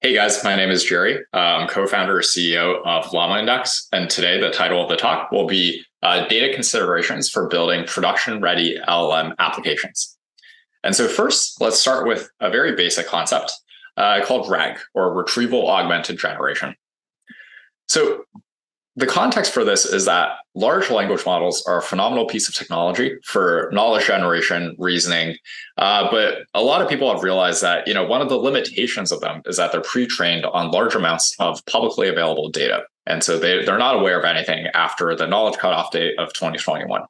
Hey guys, my name is Jerry. I'm co-founder and CEO of LlamaIndex, and today the title of the talk will be Data Considerations for Building Production-Ready LLM Applications. And so first, let's start with a very basic concept called RAG, or Retrieval Augmented Generation. So the context for this is that large language models are a phenomenal piece of technology for knowledge generation, reasoning, but a lot of people have realized that one of the limitations of them is that they're pre-trained on large amounts of publicly available data, and so they're not aware of anything after the knowledge cutoff date of 2021.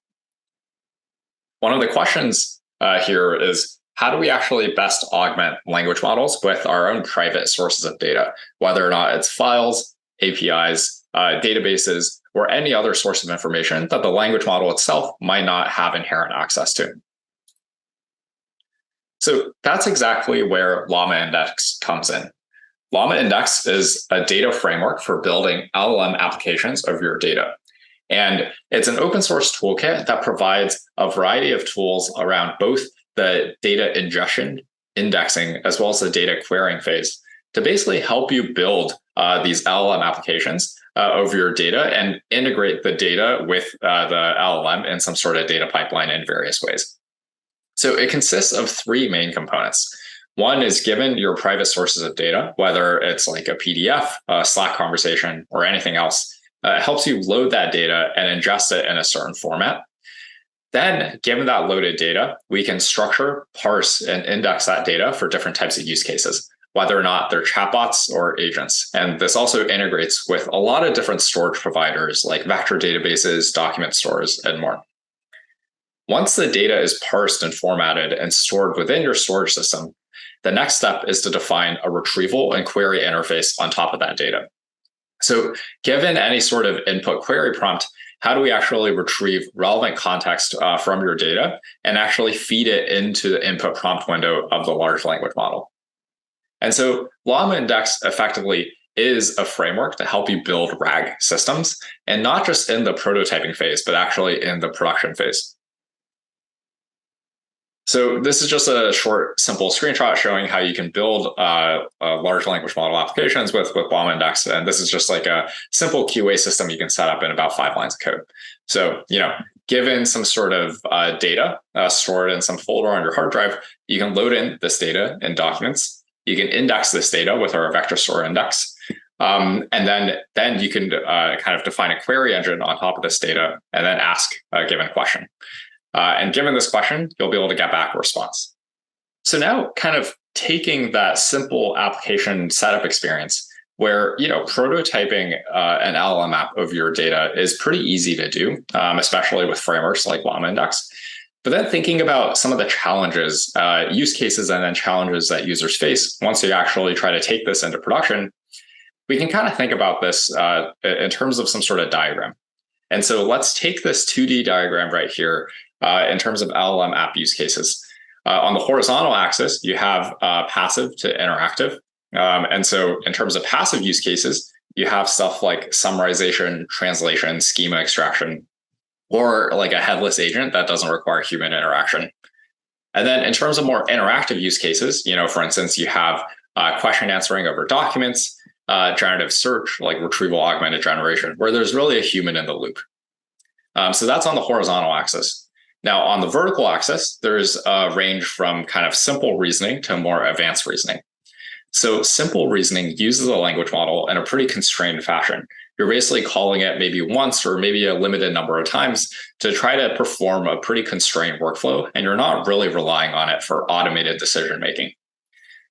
One of the questions here is, how do we actually best augment language models with our own private sources of data, whether or not it's files, APIs, databases, or any other source of information that the language model itself might not have inherent access to? So that's exactly where LlamaIndex comes in. LlamaIndex is a data framework for building LLM applications of your data. And it's an open source toolkit that provides a variety of tools around both the data ingestion, indexing, as well as the data querying phase to basically help you build these LLM applications over your data and integrate the data with the LLM in some sort of data pipeline in various ways. So it consists of three main components. One is, given your private sources of data, whether it's like a PDF, a Slack conversation, or anything else, it helps you load that data and ingest it in a certain format. Then, given that loaded data, we can structure, parse, and index that data for different types of use cases, whether or not they're chatbots or agents. And this also integrates with a lot of different storage providers like vector databases, document stores, and more. Once the data is parsed and formatted and stored within your storage system, the next step is to define a retrieval and query interface on top of that data. So given any sort of input query prompt, how do we actually retrieve relevant context from your data and actually feed it into the input prompt window of the large language model? And so LlamaIndex effectively is a framework to help you build RAG systems, and not just in the prototyping phase, but actually in the production phase. So this is just a short, simple screenshot showing how you can build large language model applications with LlamaIndex. And this is just like a simple QA system you can set up in about 5 lines of code. So, given some sort of data stored in some folder on your hard drive, you can load in this data in documents. You can index this data with our vector store index. And then you can kind of define a query engine on top of this data and then ask a given question. And given this question, you'll be able to get back a response. So now, kind of taking that simple application setup experience where, prototyping an LLM app of your data is pretty easy to do, especially with frameworks like LlamaIndex. But then thinking about some of the challenges, use cases, and then challenges that users face once you actually try to take this into production, we can kind of think about this in terms of some sort of diagram. And so let's take this 2D diagram right here in terms of LLM app use cases. On the horizontal axis, you have passive to interactive. And so in terms of passive use cases, you have stuff like summarization, translation, schema extraction, or like a headless agent that doesn't require human interaction. And then in terms of more interactive use cases, for instance, you have question answering over documents, generative search, like retrieval augmented generation, where there's really a human in the loop. So that's on the horizontal axis. Now, on the vertical axis, there's a range from kind of simple reasoning to more advanced reasoning. So simple reasoning uses a language model in a pretty constrained fashion. You're basically calling it maybe once or maybe a limited number of times to try to perform a pretty constrained workflow, and you're not really relying on it for automated decision making.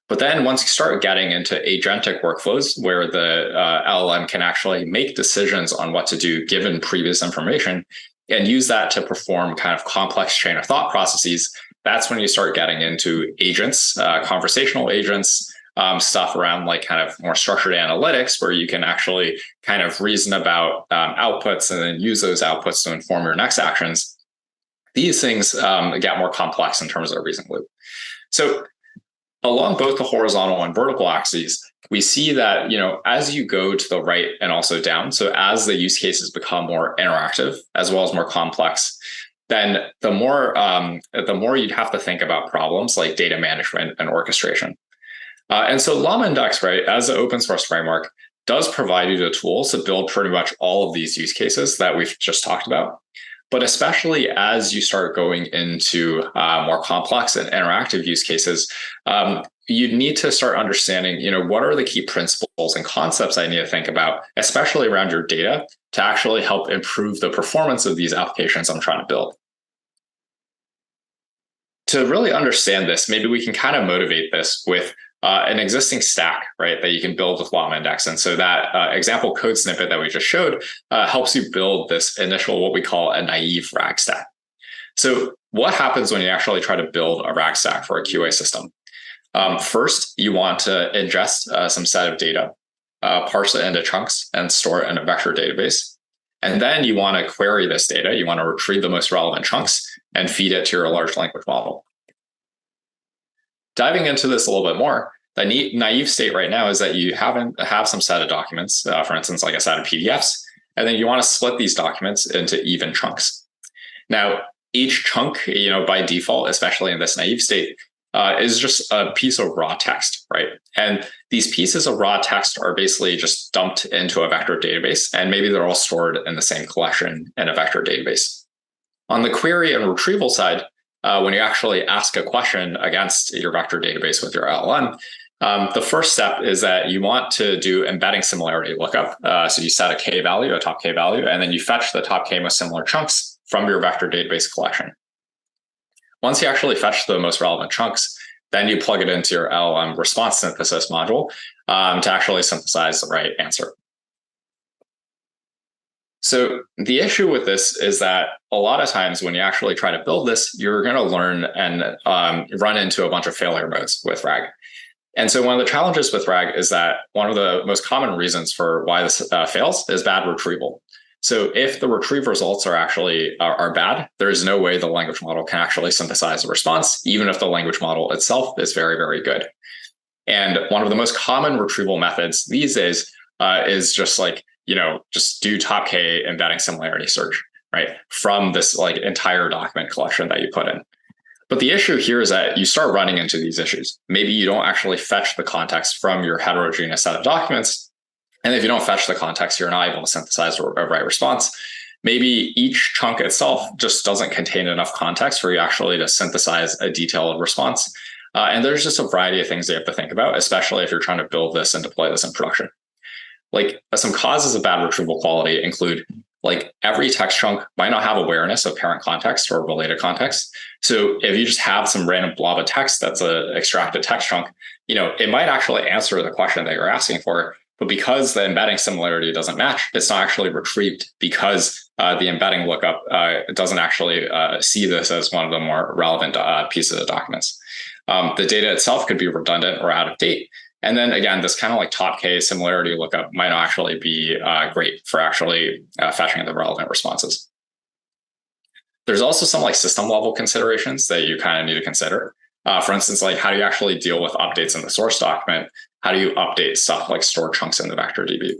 But then once you start getting into agentic workflows where the LLM can actually make decisions on what to do given previous information and use that to perform kind of complex chain of thought processes, that's when you start getting into agents, conversational agents, stuff around like kind of more structured analytics, where you can actually kind of reason about outputs and then use those outputs to inform your next actions. These things get more complex in terms of a reasoning loop. So along both the horizontal and vertical axes, we see that, as you go to the right and also down, so as the use cases become more interactive as well as more complex, then the more you'd have to think about problems like data management and orchestration. And so LlamaIndex, right, as an open source framework, does provide you the tools to build pretty much all of these use cases that we've just talked about. But especially as you start going into more complex and interactive use cases, you need to start understanding, what are the key principles and concepts I need to think about, especially around your data, to actually help improve the performance of these applications I'm trying to build. To really understand this, maybe we can kind of motivate this with an existing stack, right, that you can build with LlamaIndex. And so that example code snippet that we just showed helps you build this initial, what we call a naive RAG stack. So what happens when you actually try to build a RAG stack for a QA system? First, you want to ingest some set of data, parse it into chunks, and store it in a vector database. And then you want to query this data. You want to retrieve the most relevant chunks and feed it to your large language model. Diving into this a little bit more, the naive state right now is that you have some set of documents, for instance, like a set of PDFs, and then you want to split these documents into even chunks. Now, each chunk, by default, especially in this naive state, is just a piece of raw text, right? And these pieces of raw text are basically just dumped into a vector database, and maybe they're all stored in the same collection in a vector database. On the query and retrieval side, when you actually ask a question against your vector database with your LLM, the first step is that you want to do embedding similarity lookup. So you set a top K value, and then you fetch the top K most similar chunks from your vector database collection. Once you actually fetch the most relevant chunks, then you plug it into your LLM response synthesis module to actually synthesize the right answer. So the issue with this is that a lot of times when you actually try to build this, you're going to learn and run into a bunch of failure modes with RAG. And so one of the challenges with RAG is that one of the most common reasons for why this fails is bad retrieval. So if the retrieve results are bad, there is no way the language model can actually synthesize a response, even if the language model itself is very, very good. And one of the most common retrieval methods these days is just just do top K embedding similarity search, right, from this entire document collection that you put in. But the issue here is that you start running into these issues. Maybe you don't actually fetch the context from your heterogeneous set of documents. And if you don't fetch the context, you're not able to synthesize a right response. Maybe each chunk itself just doesn't contain enough context for you actually to synthesize a detailed response. And there's just a variety of things you have to think about, especially if you're trying to build this and deploy this in production. Some causes of bad retrieval quality include every text chunk might not have awareness of parent context or related context. So if you just have some random blob of text that's an extracted text chunk, it might actually answer the question that you're asking for. But because the embedding similarity doesn't match, it's not actually retrieved because the embedding lookup doesn't actually see this as one of the more relevant pieces of documents. The data itself could be redundant or out of date. And then again, this kind of top K similarity lookup might not actually be great for actually fetching the relevant responses. There's also some system level considerations that you kind of need to consider. For instance, how do you actually deal with updates in the source document? How do you update stuff like store chunks in the vector DB?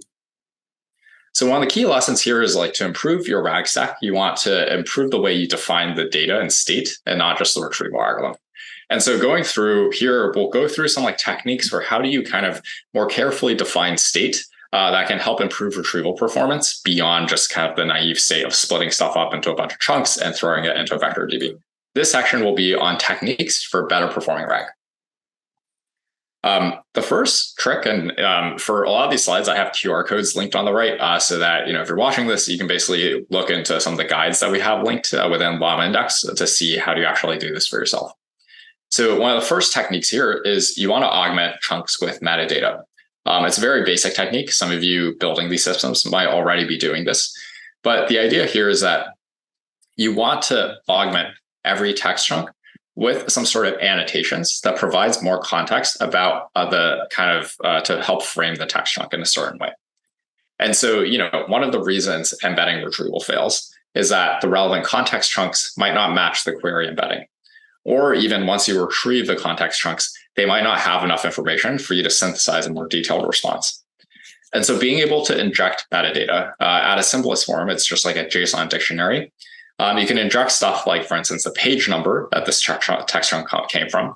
So one of the key lessons here is to improve your RAG stack, you want to improve the way you define the data and state and not just the retrieval algorithm. And so going through here, we'll go through some techniques for how do you kind of more carefully define state that can help improve retrieval performance beyond just kind of the naive state of splitting stuff up into a bunch of chunks and throwing it into a vector DB. This section will be on techniques for better performing RAG. The first trick, and for a lot of these slides, I have QR codes linked on the right so that, if you're watching this, you can basically look into some of the guides that we have linked within LlamaIndex to see how do you actually do this for yourself. So one of the first techniques here is you want to augment chunks with metadata. It's a very basic technique. Some of you building these systems might already be doing this. But the idea here is that you want to augment every text chunk with some sort of annotations that provides more context about the kind of to help frame the text chunk in a certain way. And so, one of the reasons embedding retrieval fails is that the relevant context chunks might not match the query embedding. Or even once you retrieve the context chunks, they might not have enough information for you to synthesize a more detailed response. And so being able to inject metadata at a simplest form, it's just like a JSON dictionary. You can inject stuff like, for instance, the page number that this text chunk came from,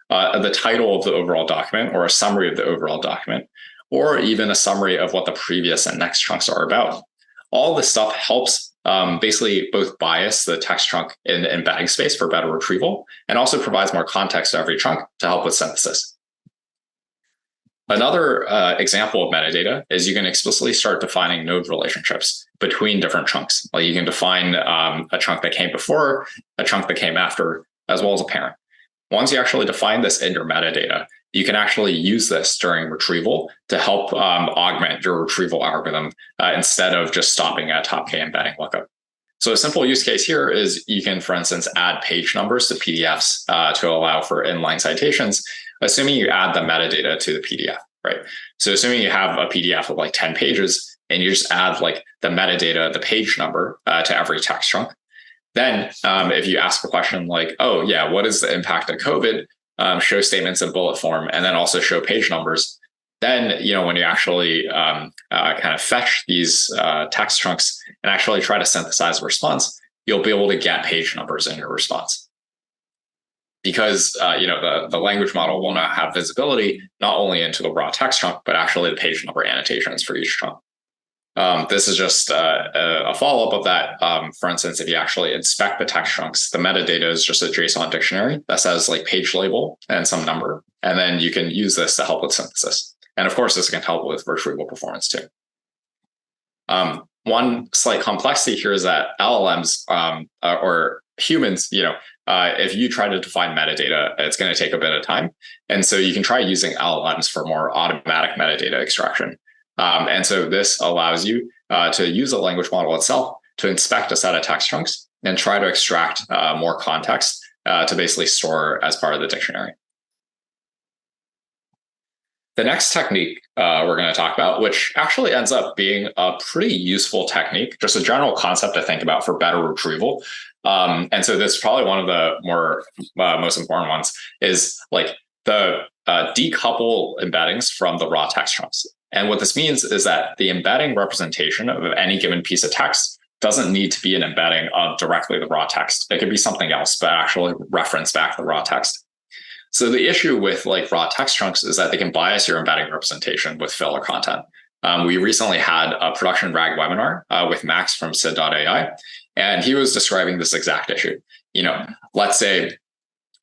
the title of the overall document or a summary of the overall document, or even a summary of what the previous and next chunks are about. All this stuff helps basically both bias the text chunk in embedding space for better retrieval, and also provides more context to every chunk to help with synthesis. Another example of metadata is you can explicitly start defining node relationships between different chunks. Like you can define a chunk that came before, a chunk that came after, as well as a parent. Once you actually define this in your metadata, you can actually use this during retrieval to help augment your retrieval algorithm instead of just stopping at top K embedding lookup. So a simple use case here is you can, for instance, add page numbers to PDFs to allow for inline citations, assuming you add the metadata to the PDF, right? So assuming you have a PDF of like 10 pages and you just add like the metadata, the page number to every text chunk, then if you ask a question like, oh yeah, what is the impact of COVID? Show statements in bullet form, and then also show page numbers. Then, when you actually kind of fetch these text chunks and actually try to synthesize a response, you'll be able to get page numbers in your response. Because the language model will now have visibility not only into the raw text chunk, but actually the page number annotations for each chunk. This is just a follow-up of that. For instance, if you actually inspect the text chunks, the metadata is just a JSON dictionary that says like page label and some number. And then you can use this to help with synthesis. And of course, this can help with retrieval performance too. One slight complexity here is that LLMs or humans, if you try to define metadata, it's going to take a bit of time. And so you can try using LLMs for more automatic metadata extraction. And so this allows you to use the language model itself to inspect a set of text chunks and try to extract more context to basically store as part of the dictionary. The next technique we're going to talk about, which actually ends up being a pretty useful technique, just a general concept to think about for better retrieval. And so this is probably one of the more most important ones, is like the decouple embeddings from the raw text chunks. And what this means is that the embedding representation of any given piece of text doesn't need to be an embedding of directly the raw text. It could be something else, but actually reference back the raw text. So the issue with like raw text chunks is that they can bias your embedding representation with filler content. We recently had a production RAG webinar with Max from Sid.ai, and he was describing this exact issue. Let's say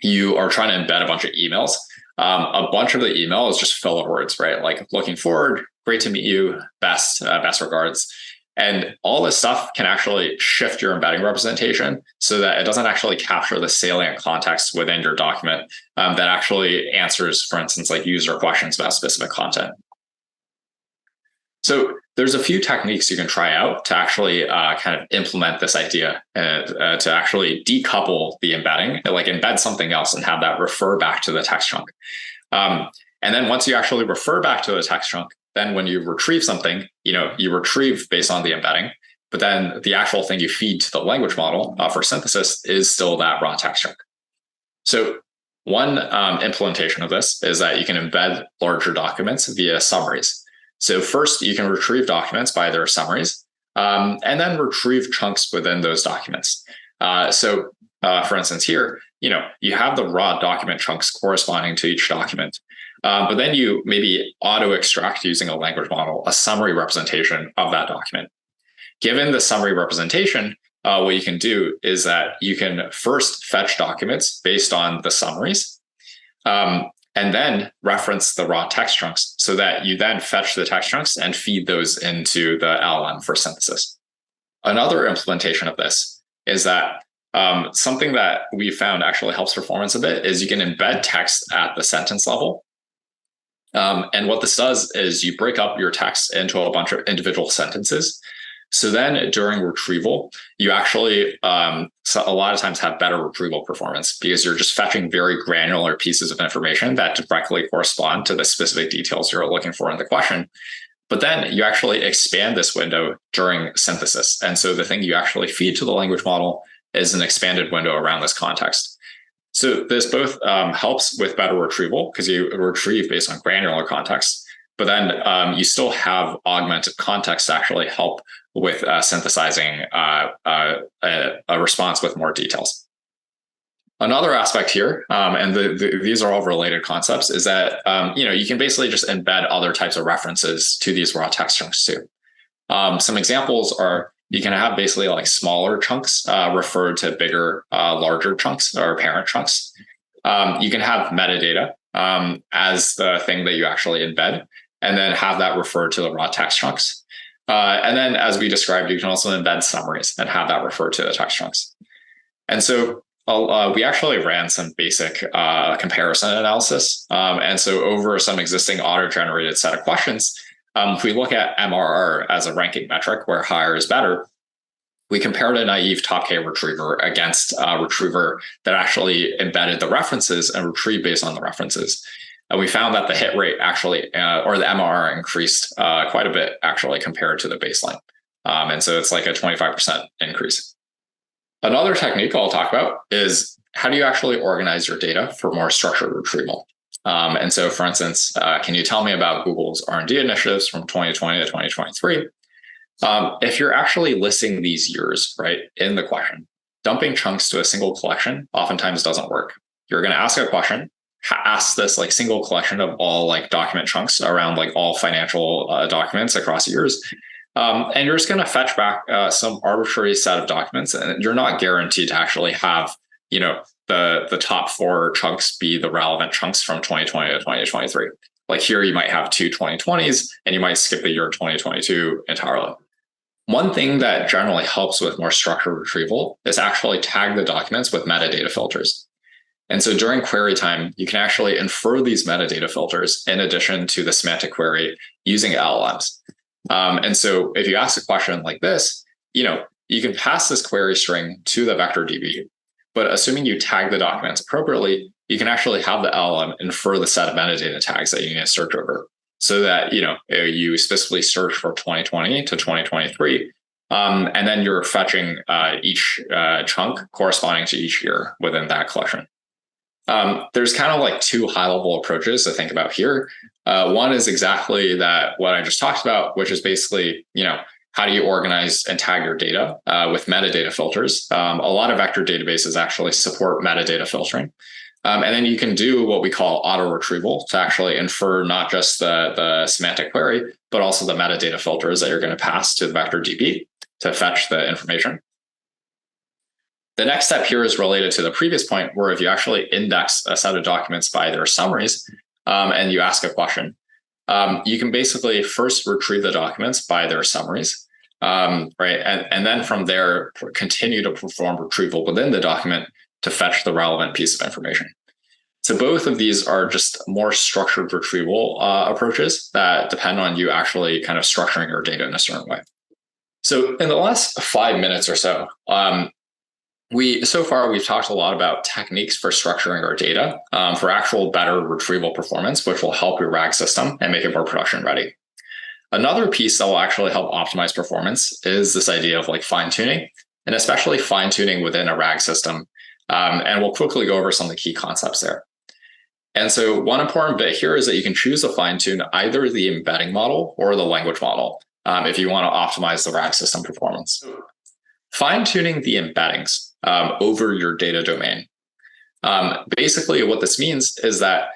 you are trying to embed a bunch of emails. A bunch of the email is just filler words, right? Like looking forward, great to meet you, best regards. And all this stuff can actually shift your embedding representation so that it doesn't actually capture the salient context within your document that actually answers, for instance, like user questions about specific content. So there's a few techniques you can try out to actually kind of implement this idea to actually decouple the embedding, like embed something else and have that refer back to the text chunk. And then once you actually refer back to the text chunk, then when you retrieve something, you retrieve based on the embedding, but then the actual thing you feed to the language model for synthesis is still that raw text chunk. So one implementation of this is that you can embed larger documents via summaries. So first, you can retrieve documents by their summaries, and then retrieve chunks within those documents. For instance, here, you have the raw document chunks corresponding to each document. But then you maybe auto-extract using a language model a summary representation of that document. Given the summary representation, what you can do is that you can first fetch documents based on the summaries, and then reference the raw text chunks so that you then fetch the text chunks and feed those into the LLM for synthesis. Another implementation of this is that something that we found actually helps performance a bit is you can embed text at the sentence level. And what this does is you break up your text into a bunch of individual sentences. So then during retrieval, you actually a lot of times have better retrieval performance because you're just fetching very granular pieces of information that directly correspond to the specific details you're looking for in the question. But then you actually expand this window during synthesis. And so the thing you actually feed to the language model is an expanded window around this context. So this both helps with better retrieval because you retrieve based on granular context, but then you still have augmented context to actually help with synthesizing a response with more details. Another aspect here, and these are all related concepts, is that you can basically just embed other types of references to these raw text chunks too. Some examples are you can have basically like smaller chunks refer to bigger, larger chunks or parent chunks. You can have metadata as the thing that you actually embed, and then have that refer to the raw text chunks. And then, as we described, you can also embed summaries and have that refer to the text chunks. And so we actually ran some basic comparison analysis. And so over some existing auto-generated set of questions, if we look at MRR as a ranking metric where higher is better, we compared a naive top K retriever against a retriever that actually embedded the references and retrieved based on the references. And we found that the hit rate actually, or the MRR increased quite a bit actually compared to the baseline. And so it's like a 25% increase. Another technique I'll talk about is how do you actually organize your data for more structured retrieval? And so, for instance, can you tell me about Google's R&D initiatives from 2020 to 2023? If you're actually listing these years, right, in the question, dumping chunks to a single collection oftentimes doesn't work. You're going to ask a question, ask this like single collection of all like document chunks around like all financial documents across years. And you're just going to fetch back some arbitrary set of documents, and you're not guaranteed to actually have, the top 4 chunks be the relevant chunks from 2020 to 2023. Like here, you might have 2 2020s, and you might skip the year 2022 entirely. One thing that generally helps with more structured retrieval is actually tag the documents with metadata filters. And so during query time, you can actually infer these metadata filters in addition to the semantic query using LLMs. And so if you ask a question like this, you can pass this query string to the vector DB, but assuming you tag the documents appropriately, you can actually have the LLM infer the set of metadata tags that you need to search over so that, you specifically search for 2020 to 2023. And then you're fetching each chunk corresponding to each year within that collection. There's kind of like 2 high-level approaches to think about here. One is exactly that what I just talked about, which is basically, how do you organize and tag your data with metadata filters? A lot of vector databases actually support metadata filtering. And then you can do what we call auto retrieval to actually infer not just the semantic query, but also the metadata filters that you're going to pass to the vector DB to fetch the information. The next step here is related to the previous point, where if you actually index a set of documents by their summaries and you ask a question, you can basically first retrieve the documents by their summaries, right? And then from there, continue to perform retrieval within the document to fetch the relevant piece of information. So both of these are just more structured retrieval approaches that depend on you actually kind of structuring your data in a certain way. So in the last 5 minutes or so, we've talked a lot about techniques for structuring our data for actual better retrieval performance, which will help your RAG system and make it more production ready. Another piece that will actually help optimize performance is this idea of like fine tuning, and especially fine tuning within a RAG system. And we'll quickly go over some of the key concepts there. And so one important bit here is that you can choose to fine tune either the embedding model or the language model if you want to optimize the RAG system performance. Fine tuning the embeddings over your data domain. Basically, what this means is that,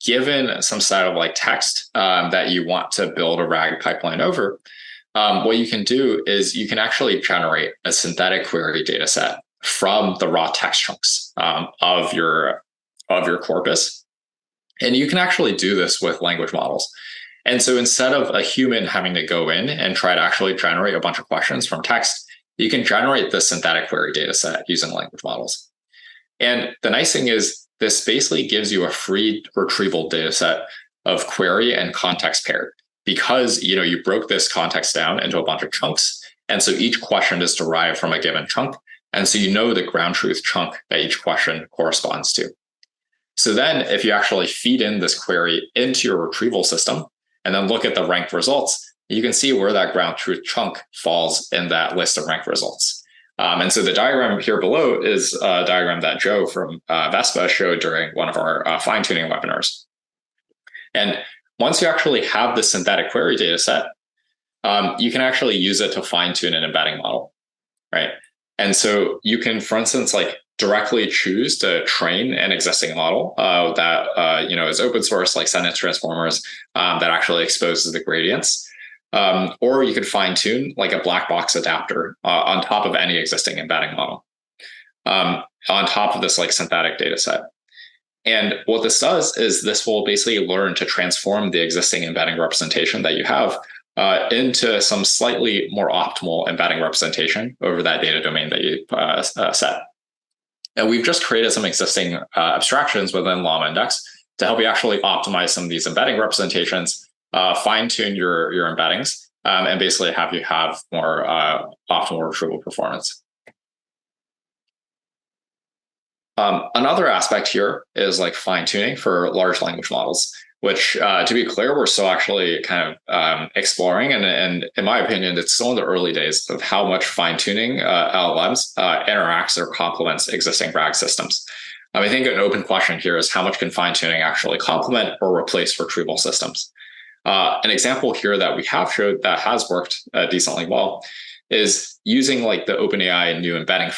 given some set of like text that you want to build a RAG pipeline over, what you can do is you can actually generate a synthetic query data set from the raw text chunks of your corpus. And you can actually do this with language models. And so instead of a human having to go in and try to actually generate a bunch of questions from text, you can generate the synthetic query data set using language models. And the nice thing is this basically gives you a free retrieval data set of query and context paired, because you broke this context down into a bunch of chunks. And so each question is derived from a given chunk. And so the ground truth chunk that each question corresponds to. So then if you actually feed in this query into your retrieval system and then look at the ranked results, you can see where that ground truth chunk falls in that list of ranked results. And so the diagram here below is a diagram that Joe from Vespa showed during one of our fine-tuning webinars. And once you actually have the synthetic query data set, you can actually use it to fine-tune an embedding model, right? And so you can, for instance, like directly choose to train an existing model that is open source, like sentence transformers, that actually exposes the gradients. Or you could fine tune like a black box adapter on top of any existing embedding model, on top of this like synthetic data set. And what this does is this will basically learn to transform the existing embedding representation that you have into some slightly more optimal embedding representation over that data domain that you set. And we've just created some existing abstractions within LlamaIndex to help you actually optimize some of these embedding representations, fine tune your embeddings, and basically have you have more optimal retrieval performance. Another aspect here is like fine tuning for large language models, which, to be clear, we're still actually kind of exploring. And in my opinion, it's still in the early days of how much fine tuning LLMs interacts or complements existing RAG systems. I think an open question here is how much can fine tuning actually complement or replace retrieval systems? An example here that we have showed that has worked decently well is using like the OpenAI new embedding,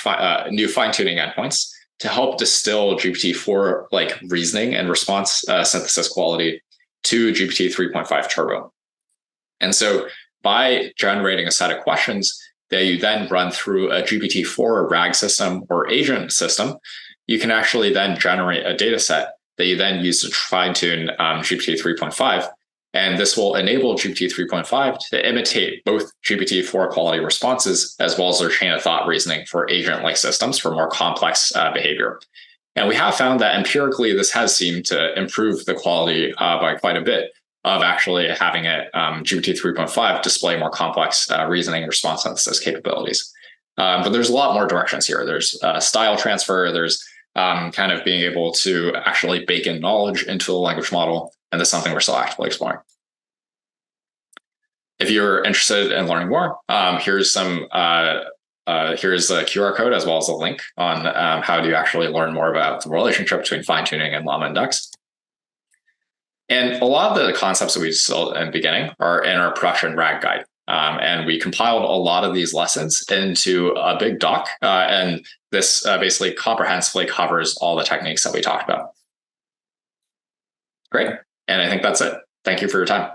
new fine tuning endpoints to help distill GPT-4 like reasoning and response synthesis quality to GPT 3.5 Turbo. And so by generating a set of questions that you then run through a GPT-4 RAG system or agent system, you can actually then generate a data set that you then use to fine tune GPT 3.5. And this will enable GPT 3.5 to imitate both GPT-4 quality responses as well as their chain of thought reasoning for agent-like systems for more complex behavior. And we have found that empirically, this has seemed to improve the quality by quite a bit of actually having it GPT 3.5 display more complex reasoning and response synthesis capabilities. But there's a lot more directions here. There's style transfer. There's kind of being able to actually bake in knowledge into the language model. And that's something we're still actively exploring. If you're interested in learning more, here's some here's the QR code as well as a link on how do you actually learn more about the relationship between fine tuning and LlamaIndex. And a lot of the concepts that we saw in the beginning are in our production RAG guide. And we compiled a lot of these lessons into a big doc. And this basically comprehensively covers all the techniques that we talked about. Great. And I think that's it. Thank you for your time.